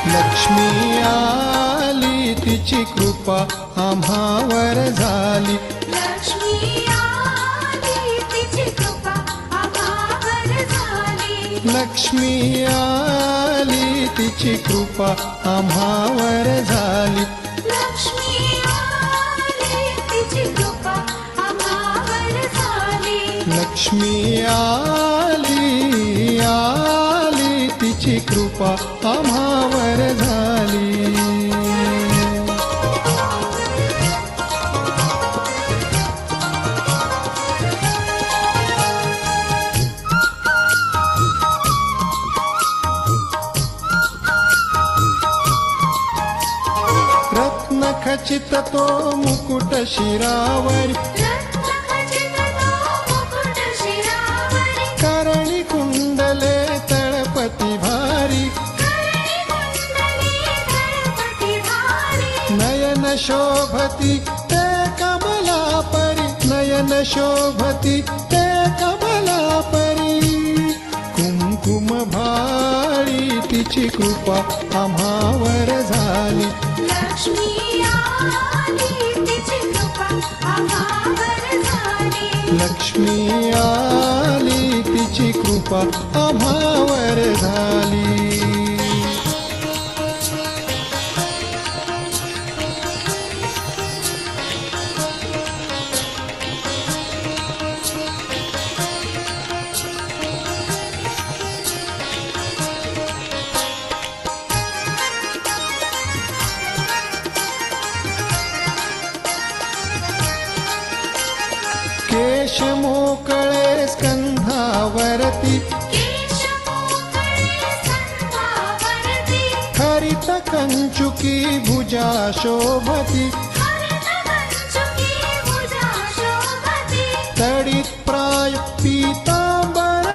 लक्ष्मी आली तिची कृपा आम्हावर झाली. लक्ष्मी आली तिची कृपा आम्हावर झाली. लक्ष्मी आली तिची कृपा आम्हावर झाली. लक्ष्मी आली तिची कृपा आम्हावर झाली. लक्ष्मी आली आली तिची कृपा आम्हावर झाली. रत्नखचित तो मुकुट शिरावरी. रत्नखचित तो मुकुट शिरावरी. करणी कुंडले तळपती भारी. करणी कुंडली तळपती भारी. नयन शोभती ते कमलापरी. नयन शोभती ते कमलापरी. कुमकुम भाळी तिची कृपा आम्हावर झाली. लक्ष्मी आली तिची कृपा आम्हावर झाली. लक्ष्मी आली तिची कृपा आम्हावर झाली. केश मोकळे स्कंधावरती. केश मोकळे स्कंधावरती. हरित कंचुकी भुजा शोभती. हरित कंचुकी भुजा शोभती. तडित प्राय पीतांबर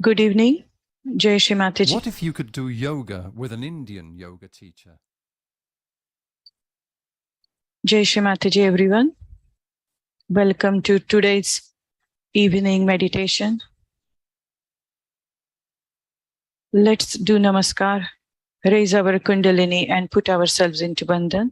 Good evening, Jai Shri Mataji. What if you could do yoga with an Indian yoga teacher? Jai Shri Mataji, everyone. Welcome to today's evening meditation. Let's do Namaskar, raise our Kundalini and put ourselves into Bandhan.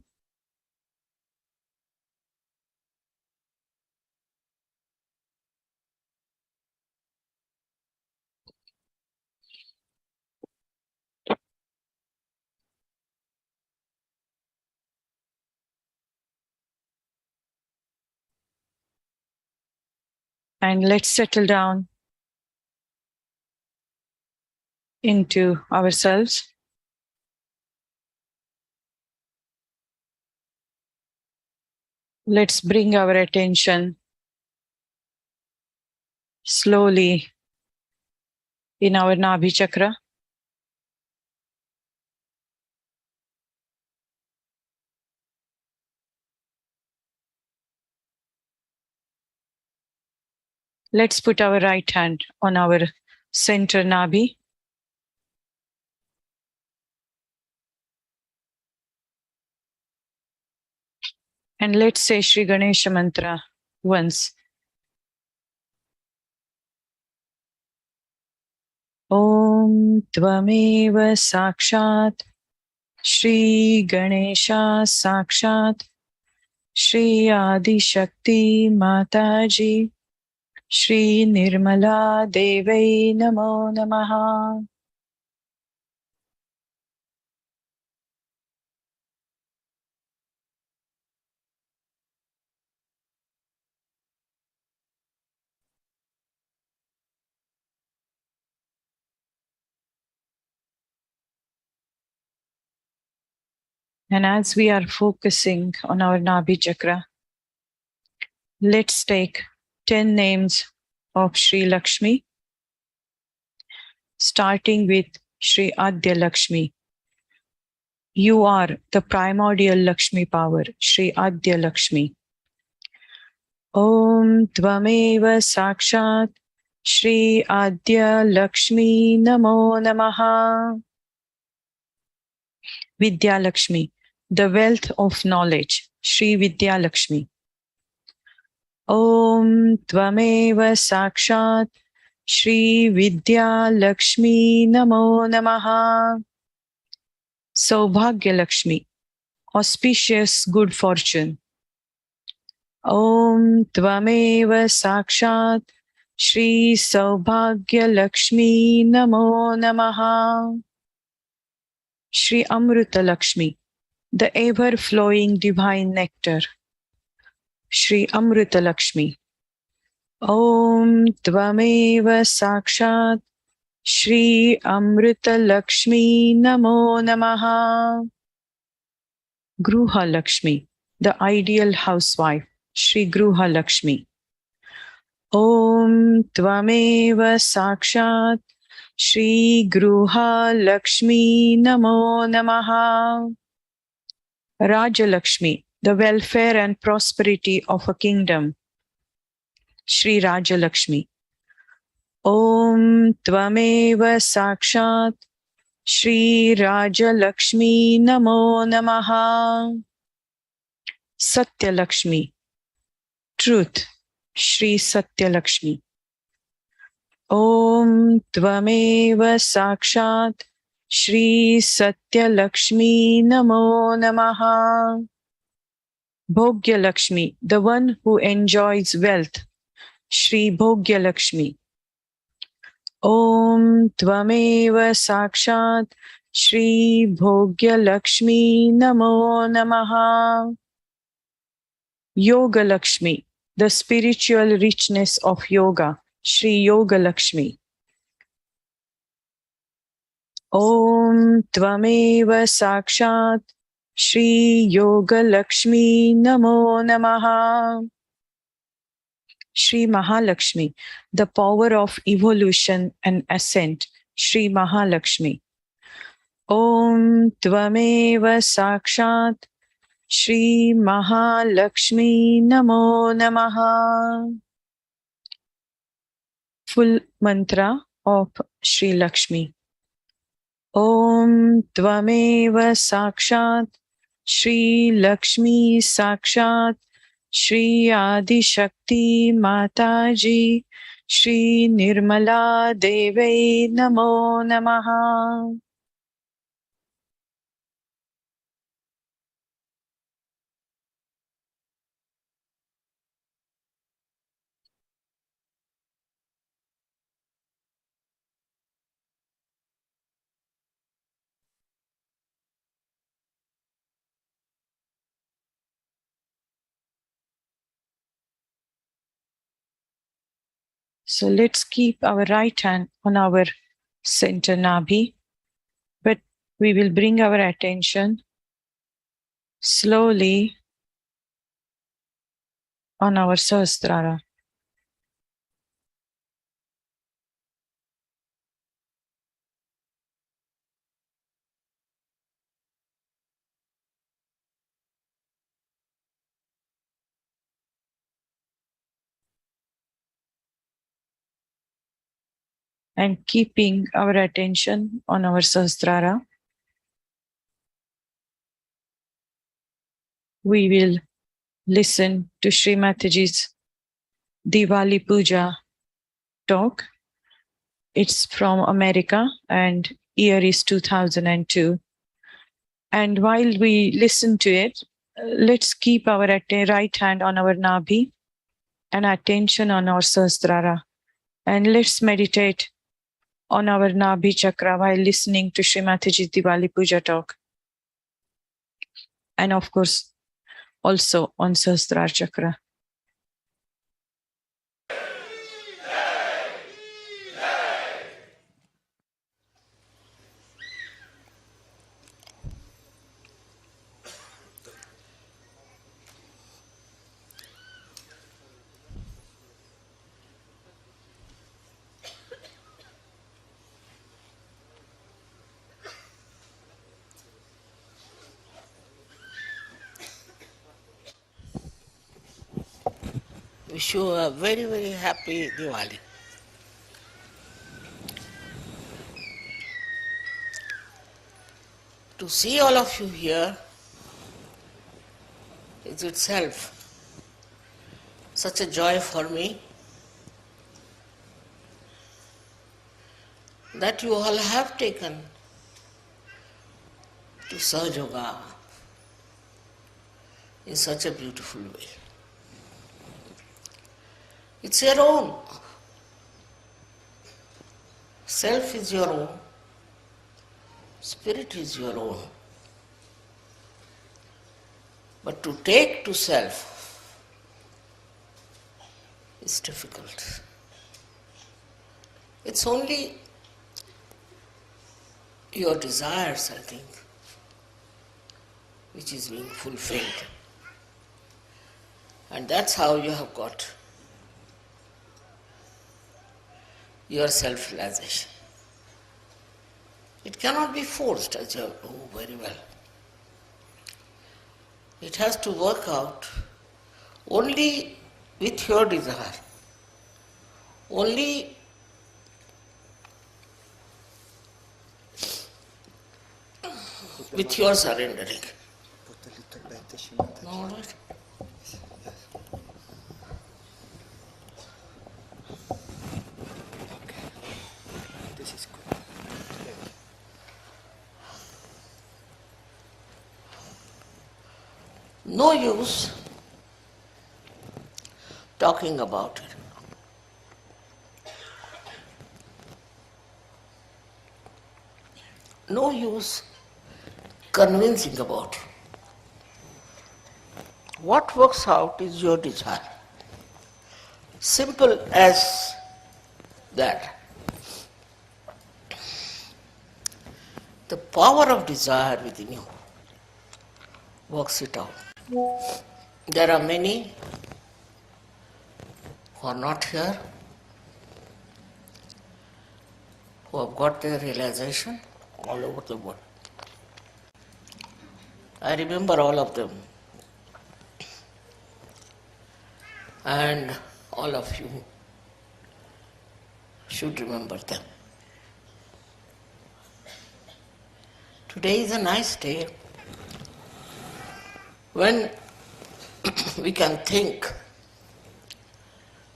And let's settle down into ourselves. Let's bring our attention slowly in our Nabhi Chakra. Let's put our right hand on our center Nabhi. And let's say Shri Ganesha Mantra once. Om Tvameva Sakshat Shri Ganesha Sakshat Shri Adi Shakti Mataji Shri Nirmala Devai Namo Namaha. And as we are focusing on our Nabhi Chakra, let's take 10 names of Shri Lakshmi, starting with Shri Adya Lakshmi. You are the primordial Lakshmi power, Shri Adya Lakshmi. Om Tvameva Sakshat Shri Adya Lakshmi Namo Namaha. Vidya Lakshmi, the wealth of knowledge, Shri Vidya Lakshmi. Om Tvameva Sakshat Shri Vidya Lakshmi Namo Namaha. Saubhagya Lakshmi, auspicious good fortune. Om Tvameva Sakshat Shri Saubhagya Lakshmi Namo Namaha. Shri Amruta Lakshmi, the ever-flowing divine nectar, Shri Amruta Lakshmi. Om Tvameva Sakshat Shri Amruta Lakshmi Namo Namaha. Gruha Lakshmi, the ideal housewife, Shri Gruha Lakshmi. Om Tvameva Sakshat Shri Gruha Lakshmi Namo Namaha. Raja Lakshmi, the welfare and prosperity of a kingdom, Shri Raja Lakshmi. Om Tvameva Sakshat Shri Raja Lakshmi Namo Namaha. Satya Lakshmi, truth, Shri Satya Lakshmi. Om Tvameva Sakshat Shri Satya Lakshmi Namo Namaha. Bhogya Lakshmi, the one who enjoys wealth, Shri Bhogya Lakshmi. Om Tvameva Sakshat Shri Bhogya Lakshmi Namo Namaha. Yoga Lakshmi, the spiritual richness of yoga, Shri Yoga Lakshmi. Om Tvameva Sakshat Shri Yoga Lakshmi Namo Namaha. Shri Mahalakshmi, the power of evolution and ascent, Shri Mahalakshmi. Om Tvameva Sakshat Shri Mahalakshmi Namo Namaha. Full mantra of Sri Lakshmi. Om Tvameva Sakshat Sri Lakshmi Sakshat Sri Adi Shakti Mataji Sri Nirmala Deve Namo Namaha. So let's keep our right hand on our center nabhi, but we will bring our attention slowly on our Sahasrara. And keeping our attention on our Sahasrara, we will listen to Sri Mataji's Diwali Puja talk. It's from America and year is 2002. And while we listen to it, let's keep our right hand on our Nabhi and attention on our Sahasrara. And let's meditate on our Nabhi chakra while listening to Sri Mataji's Diwali Puja talk. And of course, also on Sahasrara chakra. Wish you a very, very happy Diwali. To see all of you here is itself such a joy for me that you all have taken to Sahaja Yoga in such a beautiful way. It's your own. Self is your own. Spirit is your own. But to take to self is difficult. It's only your desires, I think, which is being fulfilled. And that's how you have got your self-realization. It cannot be forced, as you know very well. It has to work out only with your desire, only with your surrendering. All right. No use talking about it. No use convincing about it. What works out is your desire. Simple as that. The power of desire within you works it out. There are many who are not here, who have got their realization all over the world. I remember all of them. And all of you should remember them. Today is a nice day when we can think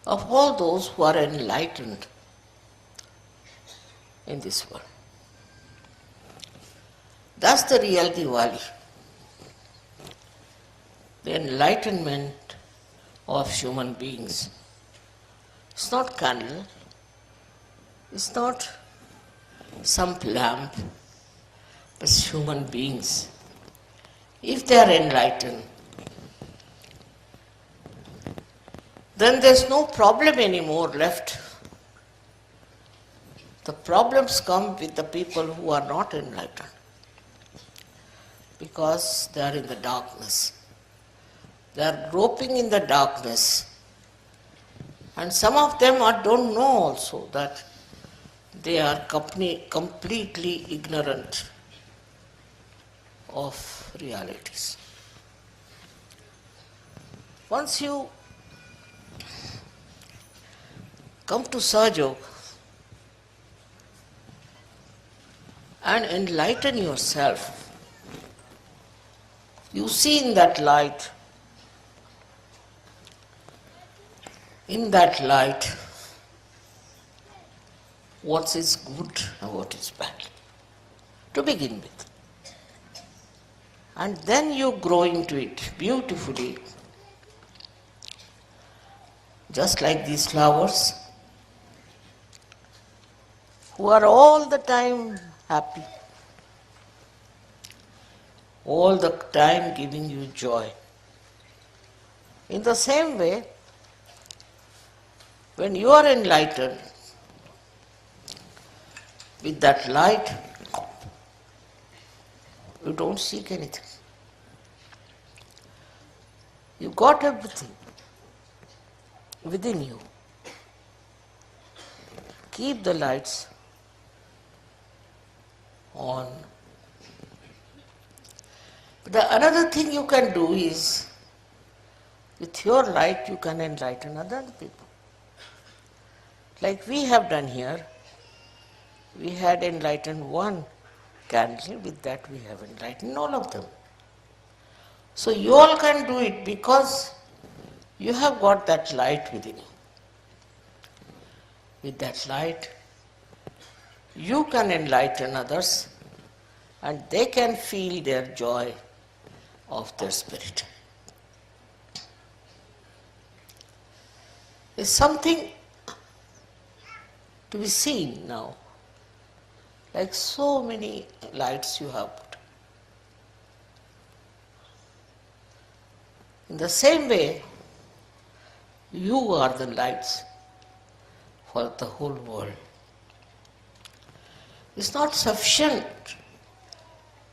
of all those who are enlightened in this world. That's the real Diwali. The enlightenment of human beings. It's not candle, it's not some lamp, but human beings. If they are enlightened, then there's no problem anymore left. The problems come with the people who are not enlightened because they are in the darkness. They are groping in the darkness. And some of them don't know also that they are completely ignorant of realities. Once you come to Sahaja and enlighten yourself, you see in that light, what is good and what is bad, to begin with. And then you grow into it beautifully, just like these flowers, who are all the time happy, all the time giving you joy. In the same way, when you are enlightened with that light, you don't seek anything. You got everything within you. Keep the lights on. Another thing you can do is, with your light you can enlighten other people. Like we have done here, we had enlightened one candle, with that we have enlightened all of them. So you all can do it because you have got that light within you. With that light, you can enlighten others and they can feel their joy of their spirit. There's something to be seen now, like so many lights you have put. In the same way, you are the lights for the whole world. It's not sufficient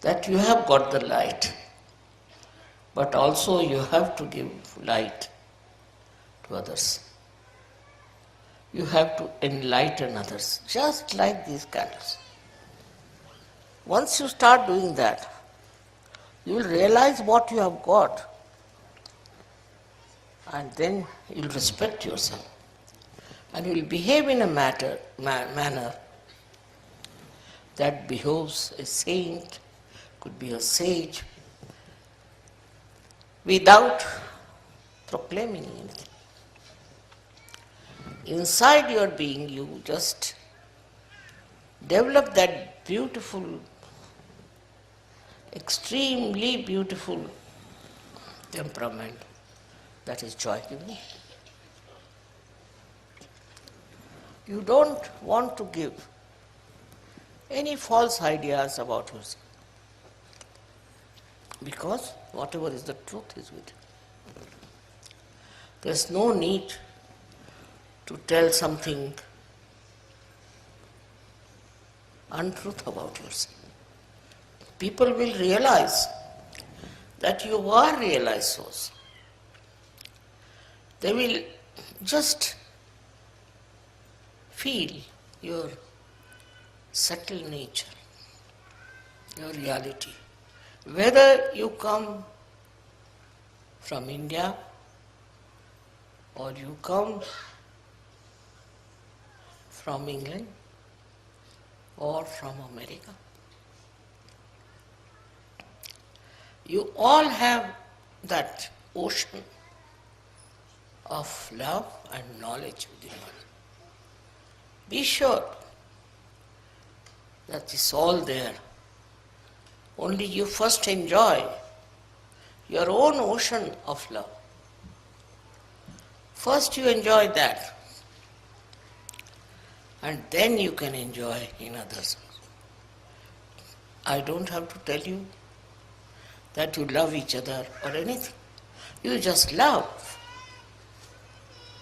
that you have got the light, but also you have to give light to others. You have to enlighten others, just like these candles. Once you start doing that, you will realize what you have got, and then you will respect yourself, and you will behave in a manner that behoves a saint, could be a sage, without proclaiming anything. Inside your being, you just develop that beautiful, extremely beautiful temperament that is joy-giving. You don't want to give any false ideas about yourself, because whatever is the truth is with you. There's no need to tell something untruth about yourself. People will realize that you are realized source. They will just feel your subtle nature, your reality. Whether you come from India or you come from England or from America. You all have that ocean of love and knowledge within you. Be sure that it's all there. Only you first enjoy your own ocean of love. First you enjoy that, and then you can enjoy in others. I don't have to tell you that you love each other or anything. You just love.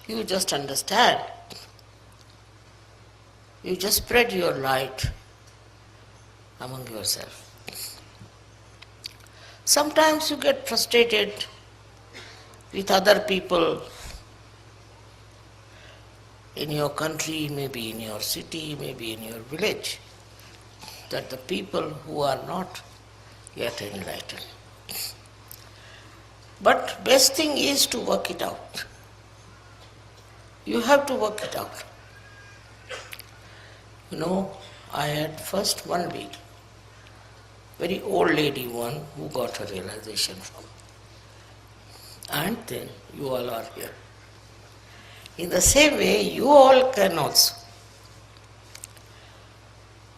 You just understand. You just spread your light among yourself. Sometimes you get frustrated with other people in your country, maybe in your city, maybe in your village, that the people who are not yet enlightened. But best thing is to work it out. You have to work it out. You know, I had first one lady, very old lady one, who got her realization from. And then you all are here. In the same way, you all can also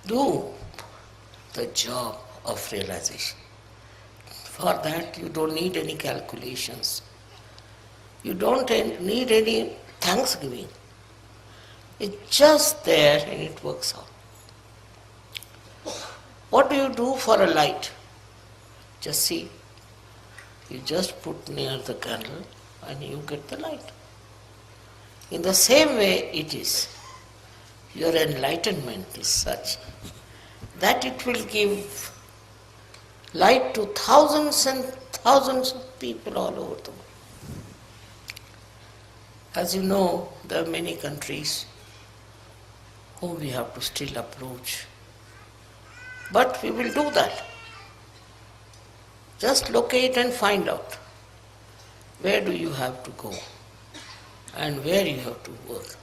do the job of realization. For that, you don't need any calculations. You don't need any thanksgiving. It's just there and it works out. What do you do for a light? Just see. You just put near the candle and you get the light. In the same way it is. Your enlightenment is such that it will give light to thousands and thousands of people all over the world. As you know, there are many countries whom we have to still approach. But we will do that. Just locate and find out where do you have to go and where you have to work.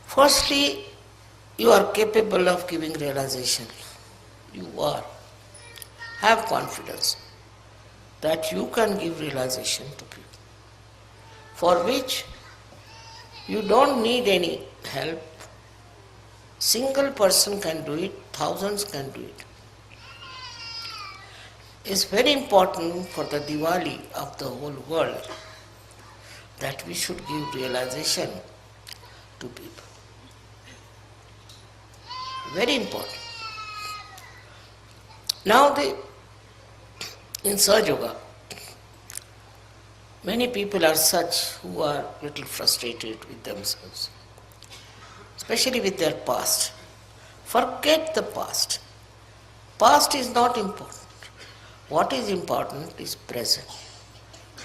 Firstly, you are capable of giving realization. You are. Have confidence that you can give realization to people, for which you don't need any help. Single person can do it, thousands can do it. It's very important for the Diwali of the whole world that we should give realization to people. Very important. Now in Sahaja Yoga, many people are such who are little frustrated with themselves, especially with their past. Forget the past. Past is not important. What is important is present.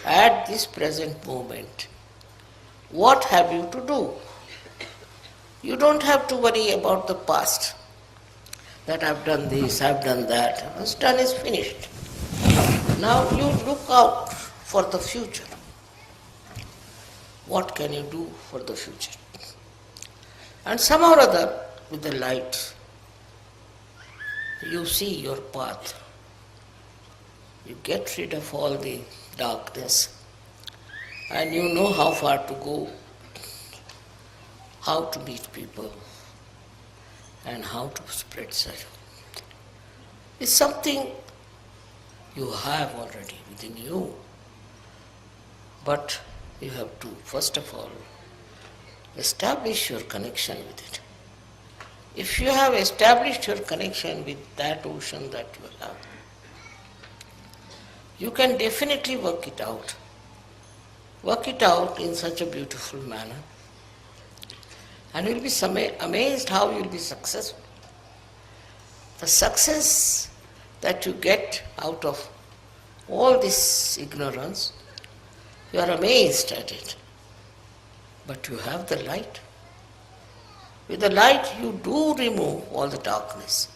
At this present moment, what have you to do? You don't have to worry about the past, that I've done this, I've done that. What's done is finished. Now you look out for the future. What can you do for the future? And somehow or other, with the light, you see your path. You get rid of all the darkness and you know how far to go, how to meet people and how to spread such. It's something you have already within you, but you have to first of all establish your connection with it. If you have established your connection with that ocean that you have, you can definitely work it out. Work it out in such a beautiful manner. And you'll be amazed how you'll be successful. The success that you get out of all this ignorance, you are amazed at it. But you have the light. With the light you do remove all the darkness.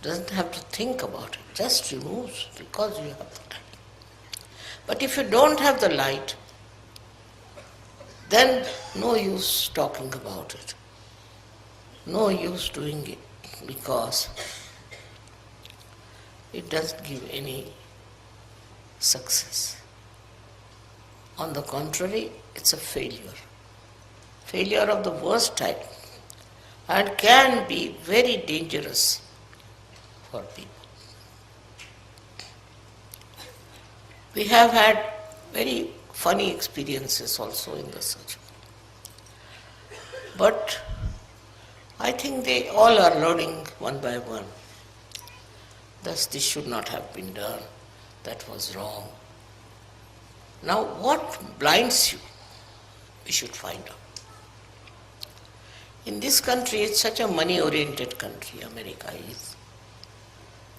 Doesn't have to think about it, just removes because you have the light. But if you don't have the light, then no use talking about it. No use doing it because it doesn't give any success. On the contrary, it's a failure. Failure of the worst type and can be very dangerous for people. We have had very funny experiences also in the search. But I think they all are learning one by one. Thus, this should not have been done. That was wrong. Now, what blinds you? We should find out. In this country, it's such a money-oriented country, America is,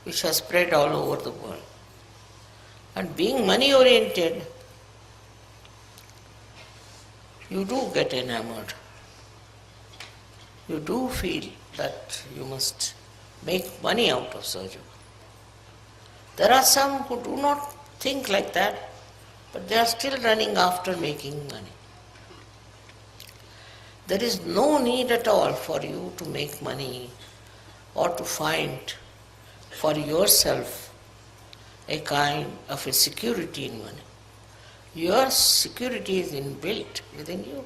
which has spread all over the world. And being money-oriented, you do get enamored. You do feel that you must make money out of surgery. There are some who do not think like that, but they are still running after making money. There is no need at all for you to make money or to find for yourself a kind of a security in money. Your security is inbuilt within you.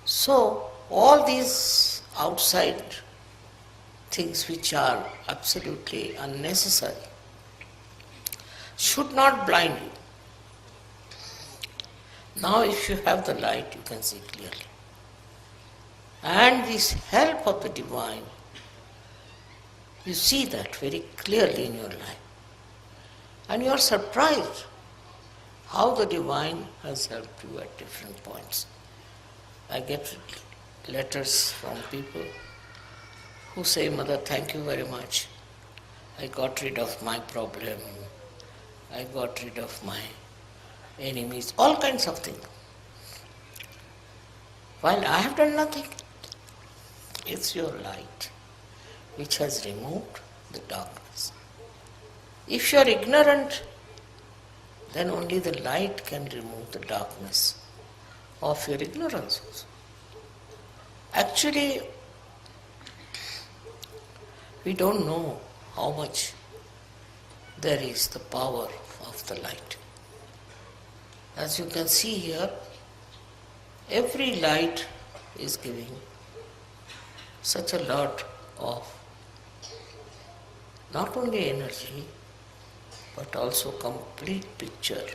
So, all these outside things which are absolutely unnecessary should not blind you. Now, if you have the light, you can see clearly. And this help of the divine, you see that very clearly in your life. And you are surprised how the divine has helped you at different points. I get letters from people who say, Mother, thank you very much. I got rid of my problem. I got rid of my enemies, all kinds of things. While I have done nothing, it's your light which has removed the darkness. If you are ignorant, then only the light can remove the darkness of your ignorance also. Actually, we don't know how much there is the power of the light. As you can see here, every light is giving such a lot of not only energy, but also complete picture.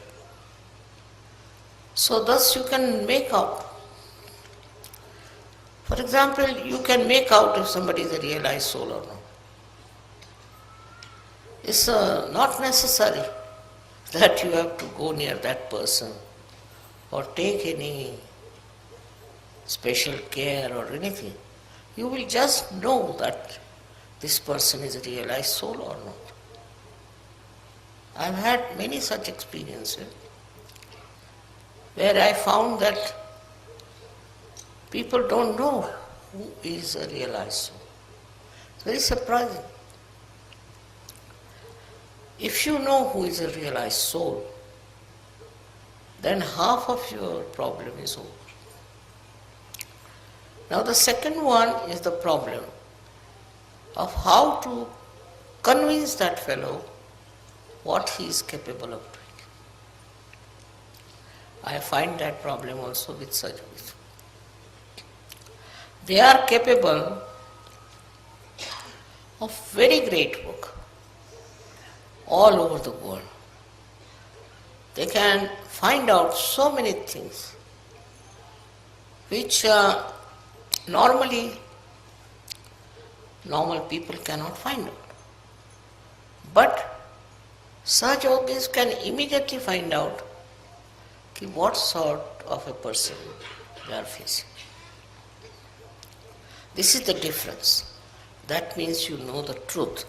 So thus you can make out. For example, you can make out if somebody is a realized soul or not. It's not necessary that you have to go near that person or take any special care or anything. You will just know that this person is a realized soul or not. I've had many such experiences where I found that people don't know who is a realized soul. It's very surprising. If you know who is a realized soul, then half of your problem is over. Now the second one is the problem of how to convince that fellow what he is capable of doing. I find that problem also with surgeons. They are capable of very great work all over the world. They can find out so many things which normally normal people cannot find out. But such yogis can immediately find out what sort of a person they are facing. This is the difference. That means you know the truth.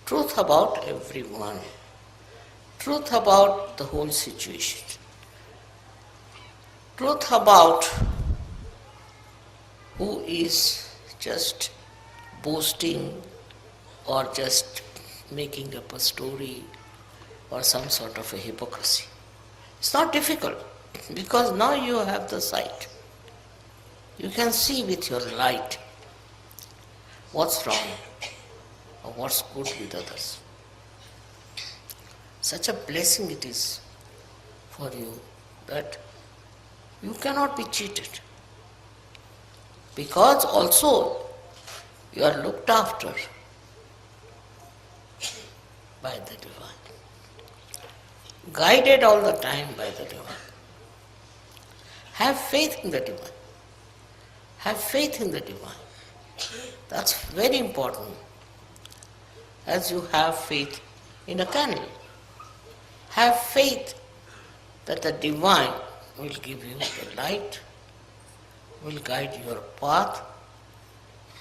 Truth about everyone. Truth about the whole situation. Truth about who is just boasting or just making up a story or some sort of a hypocrisy. It's not difficult. Because now you have the sight. You can see with your light what's wrong or what's good with others. Such a blessing it is for you that you cannot be cheated. Because also you are looked after by the divine, guided all the time by the divine. Have faith in the divine. Have faith in the divine. That's very important, as you have faith in a candle. Have faith that the divine will give you the light, will guide your path,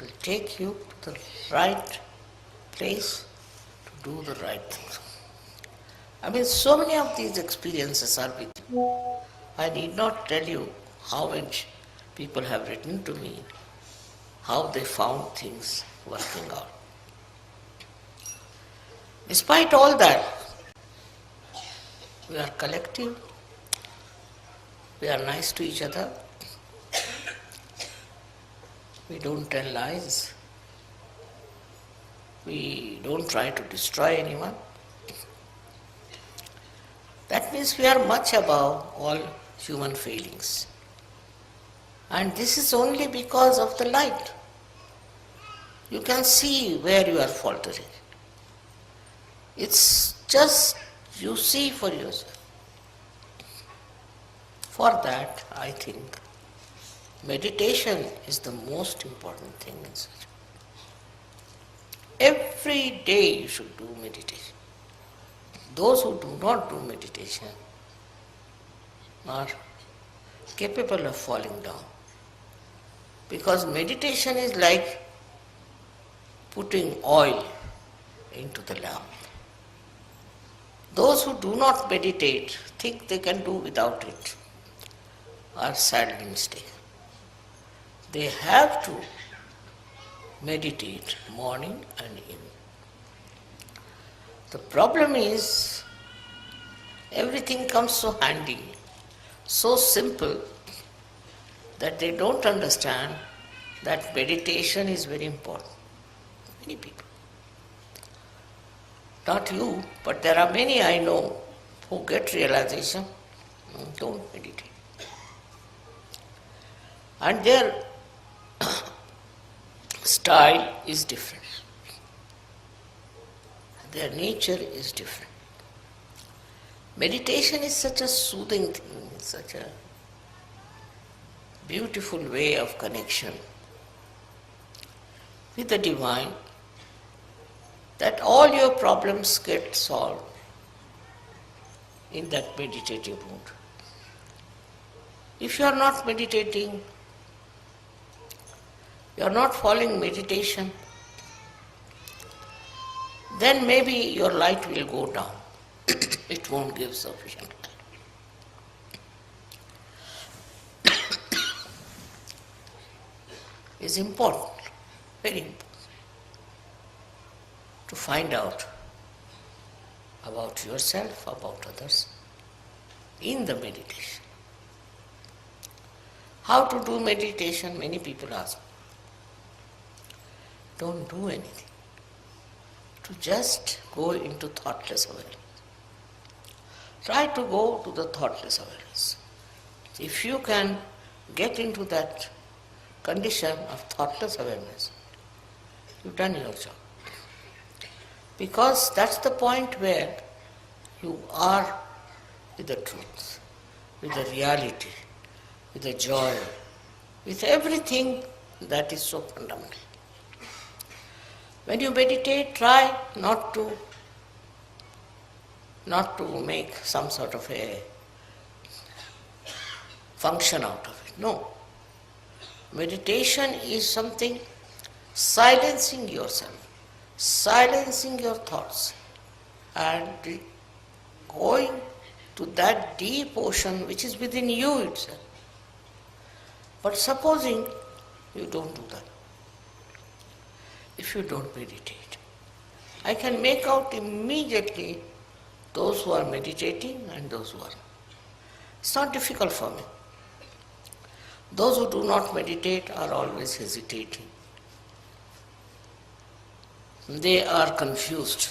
will take you to the right place to do the right things. I mean, so many of these experiences are with you. I need not tell you how much people have written to me, how they found things working out. Despite all that, we are collective, we are nice to each other, we don't tell lies, we don't try to destroy anyone. That means we are much above all human failings. And this is only because of the light. You can see where you are faltering. It's just you see for yourself. For that, I think meditation is the most important thing in such. Every day you should do meditation. Those who do not do meditation are capable of falling down. Because meditation is like putting oil into the lamp. Those who do not meditate think they can do without it are sadly mistaken. They have to meditate morning and evening. The problem is everything comes so handy, so simple, that they don't understand that meditation is very important. Many people. Not you, but there are many I know who get realization, don't meditate. And their style is different. Their nature is different. Meditation is such a soothing thing, such a beautiful way of connection with the divine, that all your problems get solved in that meditative mood. If you are not meditating, you are not following meditation, then maybe your light will go down. It won't give sufficient light. It's important, very important, to find out about yourself, about others, in the meditation. How to do meditation? Many people ask me. Don't do anything. To just go into thoughtless awareness. Try to go to the thoughtless awareness. If you can get into that condition of thoughtless awareness, you've done your job. Because that's the point where you are with the truth, with the reality, with the joy, with everything that is so fundamental. When you meditate, try not to make some sort of a function out of it. No. Meditation is something silencing yourself, silencing your thoughts, and going to that deep ocean which is within you itself. But supposing you don't do that, if you don't meditate, I can make out immediately those who are meditating and those who are not. It's not difficult for me. Those who do not meditate are always hesitating. They are confused.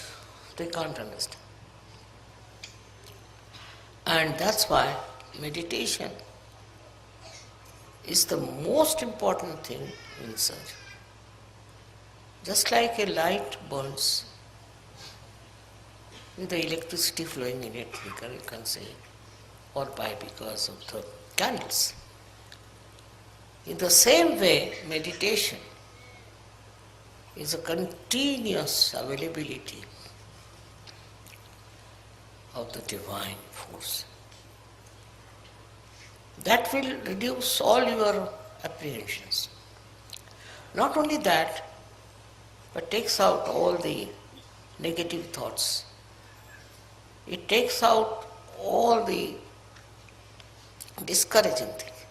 They can't understand. And that's why meditation is the most important thing in search. Just like a light burns with the electricity flowing in it, you can say, or by because of the candles. In the same way, meditation is a continuous availability of the divine force. That will reduce all your apprehensions. Not only that, but takes out all the negative thoughts. It takes out all the discouraging things.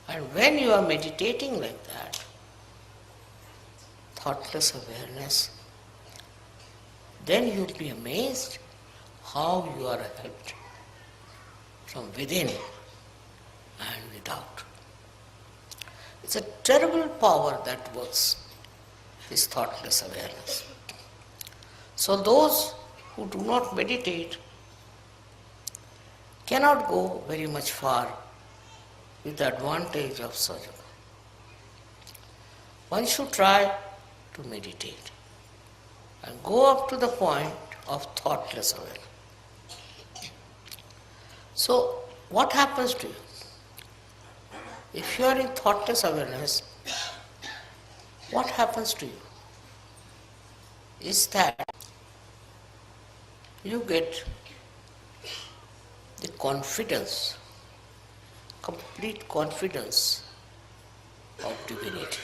And when you are meditating like that, thoughtless awareness, then you'll be amazed how you are helped from within and without. It's a terrible power that works, this thoughtless awareness. So those who do not meditate cannot go very much far with the advantage of Sahaja. One should try to meditate and go up to the point of thoughtless awareness. So, what happens to you? If you are in thoughtless awareness, what happens to you? Is that you get the confidence, complete confidence of divinity.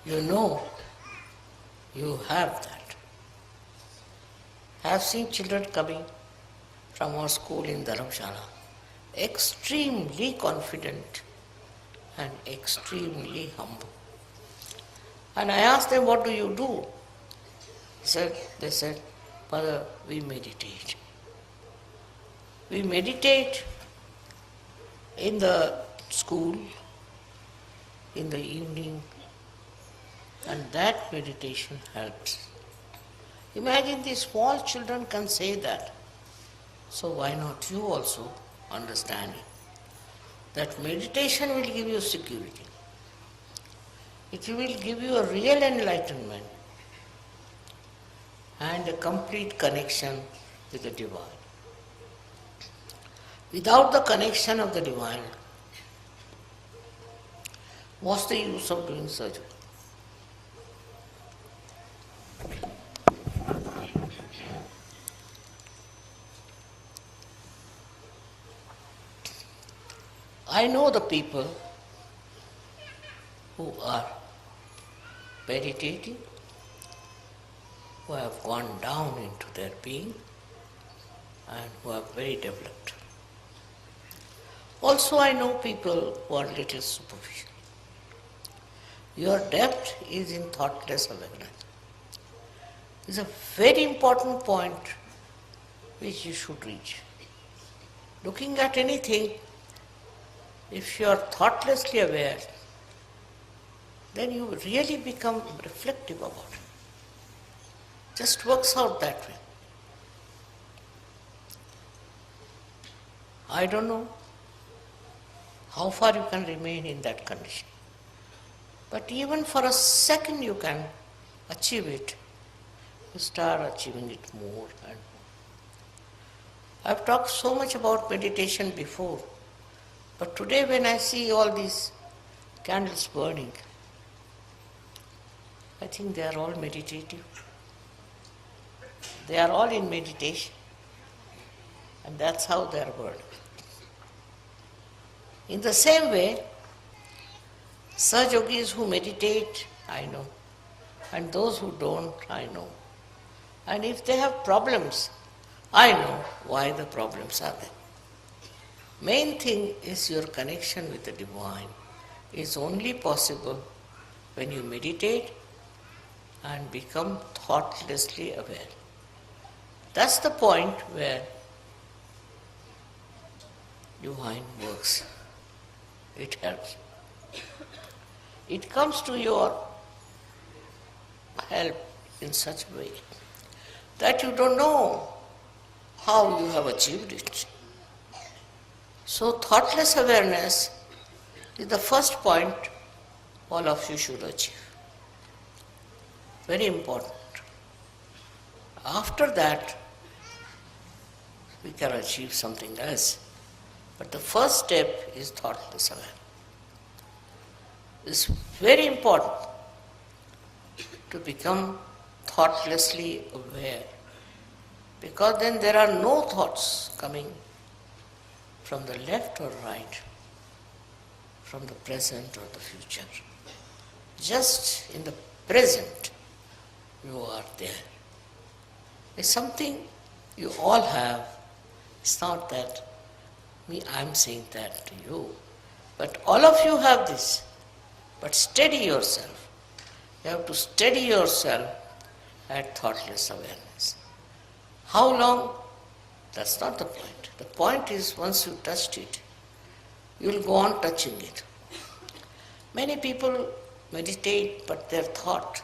You know you have that. I have seen children coming from our school in Dharamshala, extremely confident and extremely humble. And I asked them, what do you do? They said, Mother, we meditate. We meditate in the school, in the evening, and that meditation helps. Imagine these small children can say that. So why not you also understand it? That meditation will give you security. It will give you a real enlightenment and a complete connection with the divine. Without the connection of the divine, what's the use of doing surgery? I know the people who are meditating, who have gone down into their being and who are very developed. Also I know people who are little superficial. Your depth is in thoughtless awareness. It's a very important point which you should reach. Looking at anything, if you are thoughtlessly aware, then you really become reflective about it. Just works out that way. I don't know how far you can remain in that condition. But even for a second you can achieve it. You start achieving it more and more. I've talked so much about meditation before, but today when I see all these candles burning, I think they are all meditative. They are all in meditation. And that's how they are burning. In the same way, Sahaja Yogis who meditate, I know. And those who don't, I know. And if they have problems, I know why the problems are there. Main thing is your connection with the divine is only possible when you meditate and become thoughtlessly aware. That's the point where divine works. It helps. It comes to your help in such a way that you don't know how you have achieved it. So thoughtless awareness is the first point all of you should achieve. Very important. After that, we can achieve something else. But the first step is thoughtless awareness. It's very important to become thoughtlessly aware, because then there are no thoughts coming from the left or right, from the present or the future. Just in the present, you are there. It's something you all have. It's not that I'm saying that to you, but all of you have this. But steady yourself. You have to steady yourself at thoughtless awareness. How long? That's not the point. The point is once you touched it, you will go on touching it. Many people meditate, but their thought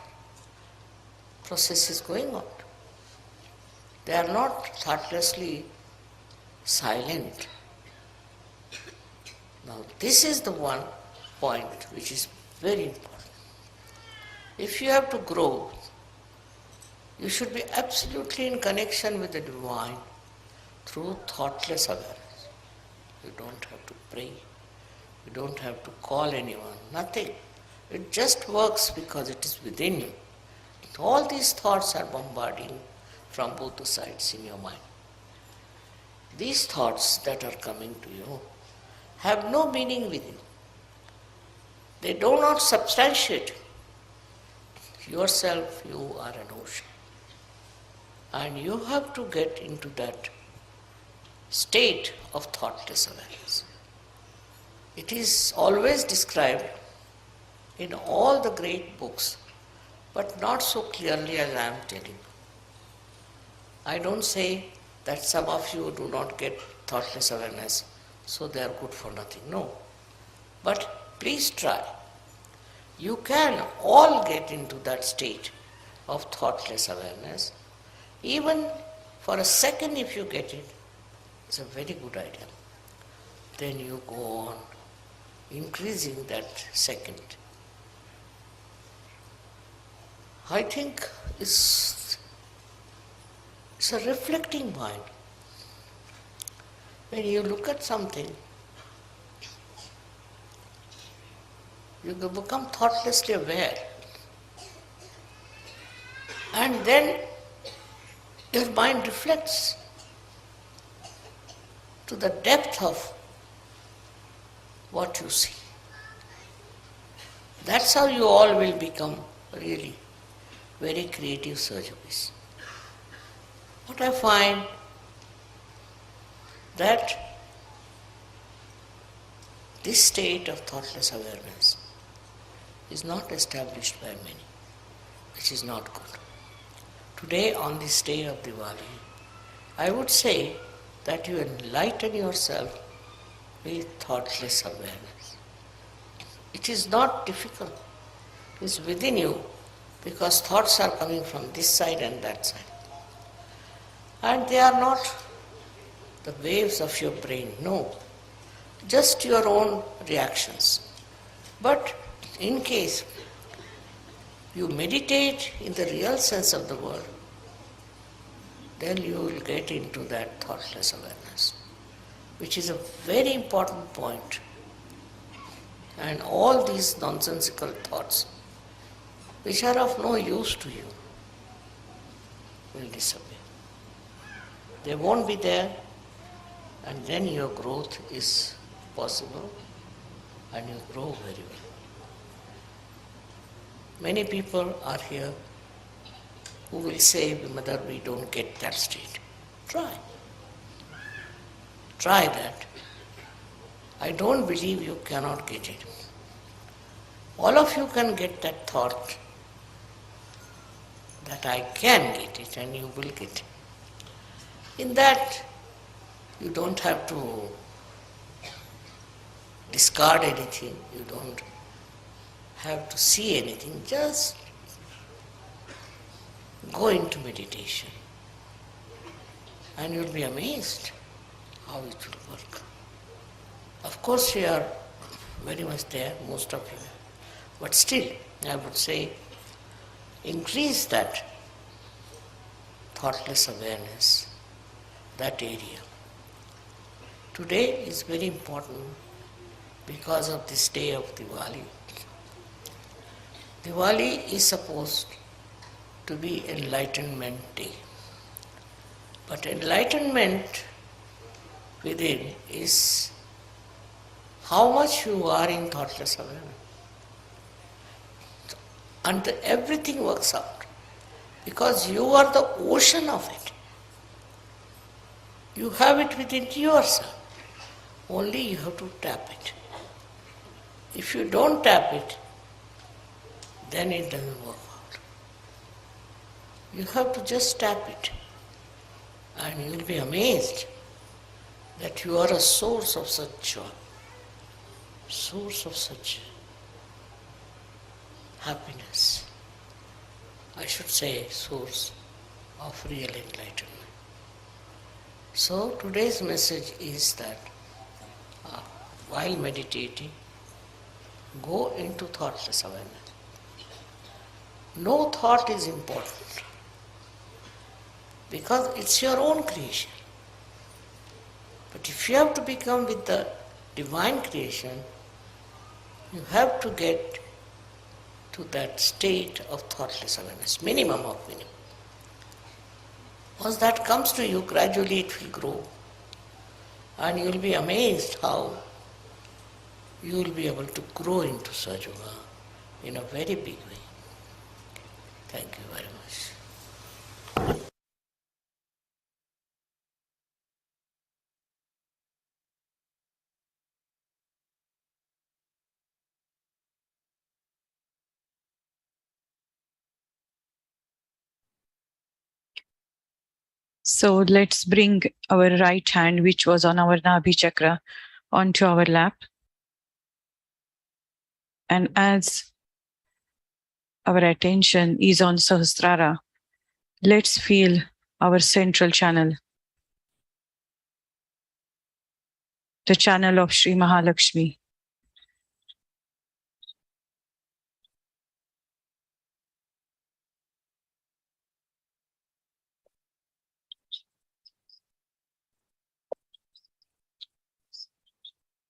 process is going on. They are not thoughtlessly silent. Now, this is the one point which is very important. If you have to grow, you should be absolutely in connection with the divine through thoughtless awareness. You don't have to pray. You don't have to call anyone. Nothing. It just works because it is within you. All these thoughts are bombarding from both the sides in your mind. These thoughts that are coming to you have no meaning with you. They do not substantiate yourself. You are an ocean. And you have to get into that state of thoughtless awareness. It is always described in all the great books, but not so clearly as I am telling you. I don't say that some of you do not get thoughtless awareness, so they are good for nothing. No. But please try. You can all get into that state of thoughtless awareness. Even for a second, if you get it, it's a very good idea. Then you go on increasing that second. I think it's a reflecting mind. When you look at something, you become thoughtlessly aware. And then your mind reflects to the depth of what you see. That's how you all will become really very creative surgeons. What I find that this state of thoughtless awareness is not established by many, which is not good. Today, on this day of Diwali, I would say that you enlighten yourself with thoughtless awareness. It is not difficult. It is within you, because thoughts are coming from this side and that side. And they are not the waves of your brain, no. Just your own reactions. But in case you meditate in the real sense of the word, then you will get into that thoughtless awareness, which is a very important point. And all these nonsensical thoughts, which are of no use to you, will disappear. They won't be there, and then your growth is possible, and you grow very well. Many people are here who will say, Mother, we don't get that state. Try. Try that. I don't believe you cannot get it. All of you can get that thought that I can get it, and you will get it. In that, you don't have to discard anything, you don't have to see anything, just go into meditation. And you'll be amazed how it will work. Of course, you are very much there, most of you. But still, I would say, increase that thoughtless awareness, that area. Today is very important because of this day of Diwali. Diwali is supposed to be Enlightenment Day. But enlightenment within is how much you are in thoughtless awareness. And everything works out because you are the ocean of it. You have it within yourself. Only you have to tap it. If you don't tap it, then it doesn't work out. You have to just tap it. And you will be amazed that you are a source of such joy, source of such happiness. I should say source of real enlightenment. So today's message is that while meditating, go into thoughtless awareness. No thought is important because it's your own creation. But if you have to become with the divine creation, you have to get to that state of thoughtless awareness, minimum of minimum. Once that comes to you, gradually it will grow. And you will be amazed how you will be able to grow into Sahaja in a very big way. Thank you very much. So let's bring our right hand, which was on our Nabhi chakra, onto our lap. And as our attention is on Sahasrara, let's feel our central channel, the channel of Sri Mahalakshmi.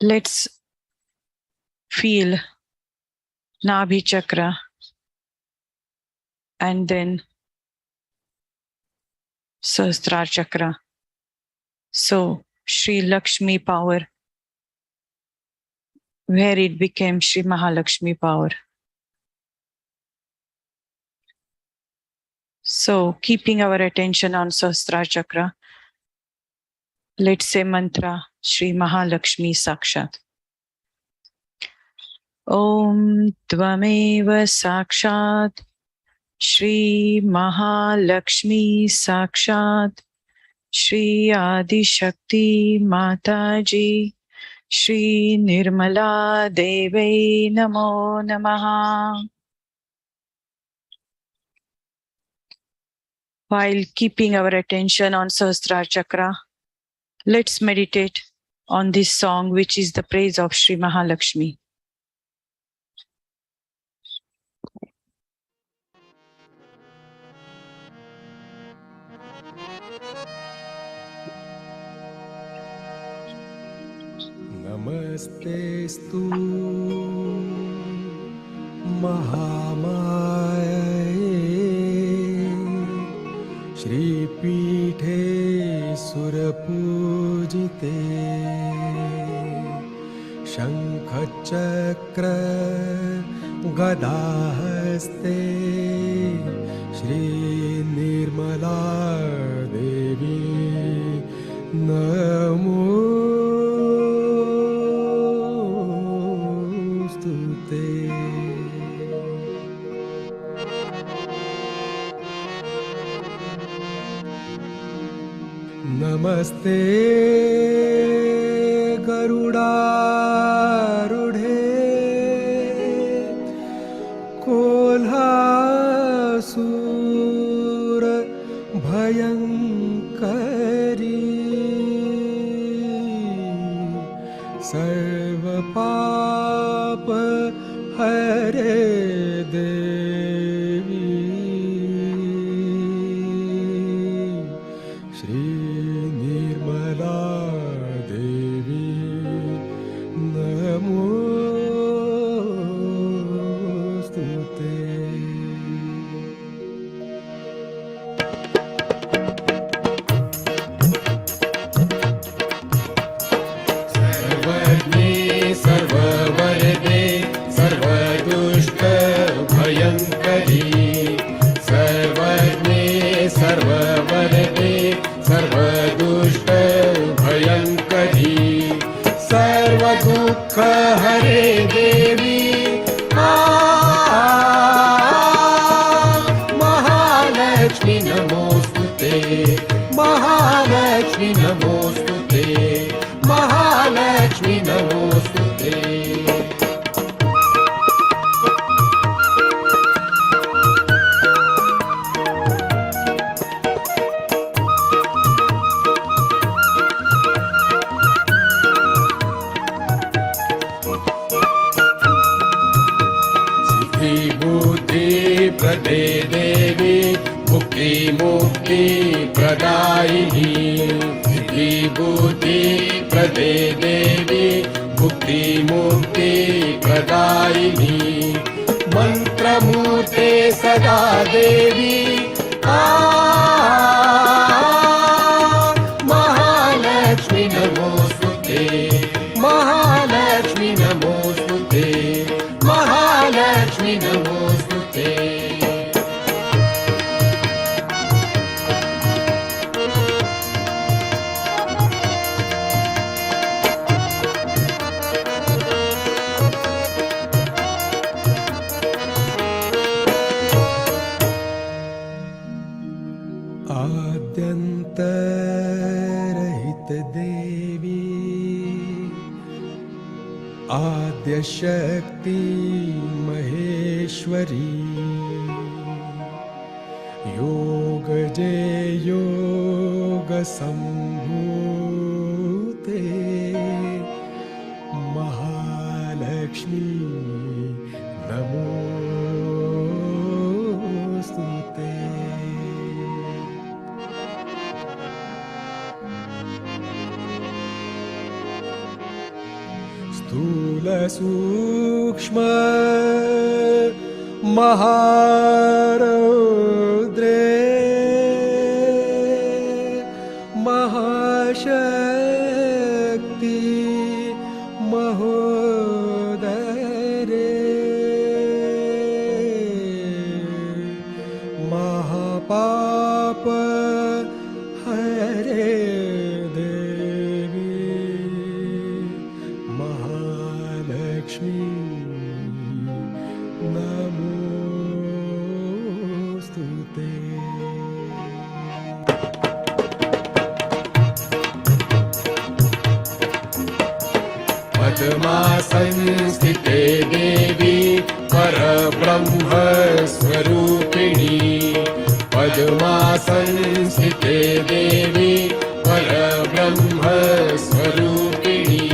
Let's feel Nabhi chakra and then Sahasrara chakra. So Sri Lakshmi power, where it became Sri Mahalakshmi power. So keeping our attention on Sahasrara chakra, let's say mantra Sri Mahalakshmi Sakshat. Om Tvameva Sakshat Shri Mahalakshmi Sakshat Shri Adi Shakti Mataji Shri Nirmala Deve Namo Namaha. While keeping our attention on Sahasrara chakra, let's meditate on this song, which is the praise of Sri Mahalakshmi. नमस्तेस्तु महामाये श्रीपीठे सुरपूजिते शङ्खचक्र गदाहस्ते श्रीनिर्मला देवी नमोस्तुते। नमस्ते गरुडा सर्व पाप हरे देवी श्री निर्मला देवी नमोस्तुते। सर्वज्ञे सर्ववरदे सर्वदुष्टभयङ्करी सर्वज्ञे सर्ववरदे सर्वदुष्टभयङ्करी सर्वदुःखहरे देवी महालक्ष्मी नमोस्तुते महालक्ष्मी नमोस्तुते महालक्ष्मी नमोस्तुते। सिद्धि बुद्धि प्रदे देवी मुक्ति मुक्ति प्रदायिनी सिद्धि बुद्धि प्रदे देवी मुक्ति मुक्ति प्रदायिनी मंत्रमूर्ते सदा देवी महालक्ष्मी नमोस्तुते महालक्ष्मी नमोस्तुते महालक्ष्मी नमोस्तुते। आद्यन्तरहित देवी आद्यशक्ति महेश्वरी योगजे योगसम्भूते महालक्ष्मी नमोस्तुते। स्थूल सूक्ष्म महारौद्रे महाशक्ति महोदरे महापाप हरे देवी महालक्ष्मी नमोस्तुते। पद्मासनस्थिते देवी परब्रह्म स्वरूपिणी पद्मासनस्थिते देवी परब्रह्म स्वरूपिणी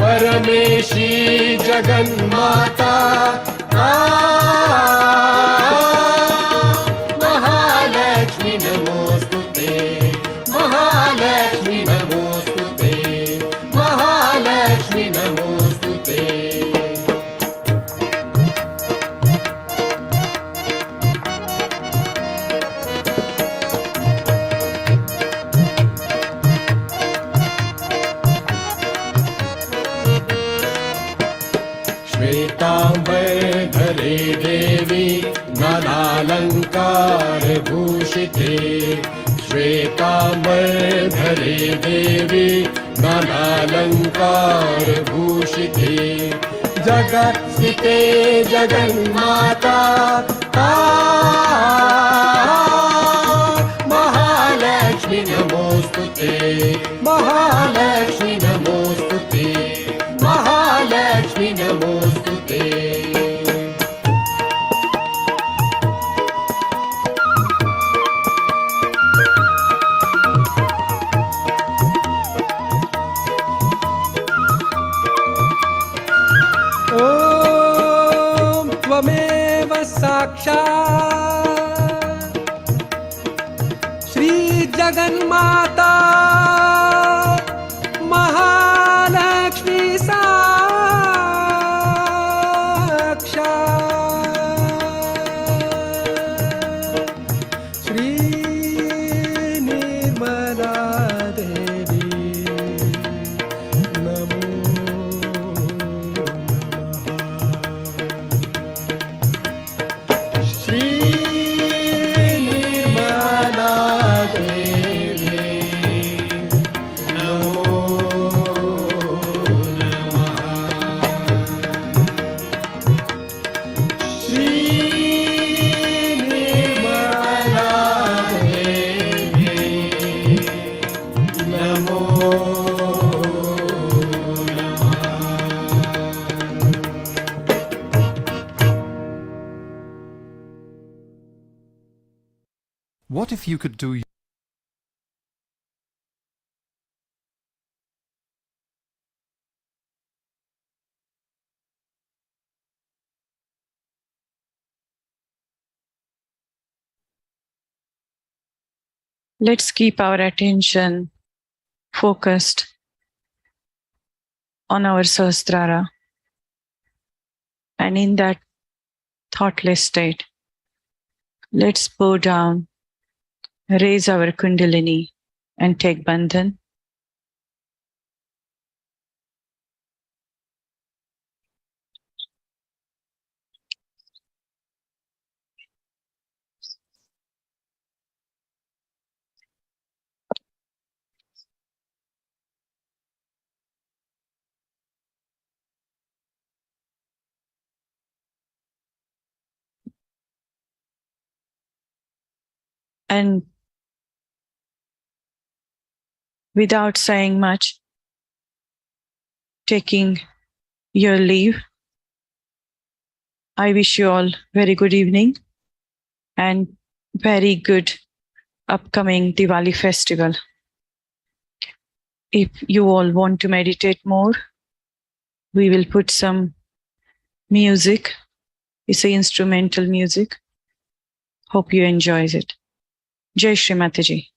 परमेशी जगन्माता महालक्ष्मी नमोस्तुते महालक्ष्मी नमोस्तुते महालक्ष्मी नमोस्तुते। श्वेतांबरधरे देवी नानालंकार भूषिते श्वेतांबरधरे देवी नानालंकार भूषिते जगत्स्थिते जगन्माता महालक्ष्मी नमोस्तुते महालक्ष्मी नमोस्तुते महालक्ष्मी नमोस्तुते। साक्षा श्री जगन्माता महालक्ष्मी साक्षा श्री निर्मला देवी नमो श्री निर्मला देवी नमो श्री निर्मला देवी नमो What if you could do Let's keep our attention focused on our Sahasrara. And in that thoughtless state, let's bow down, raise our Kundalini, and take Bandhan. And without saying much, taking your leave, I wish you all very good evening and very good upcoming Diwali festival. If you all want to meditate more, we will put some music. It's a instrumental music. Hope you enjoy it. Jai Shri Mataji.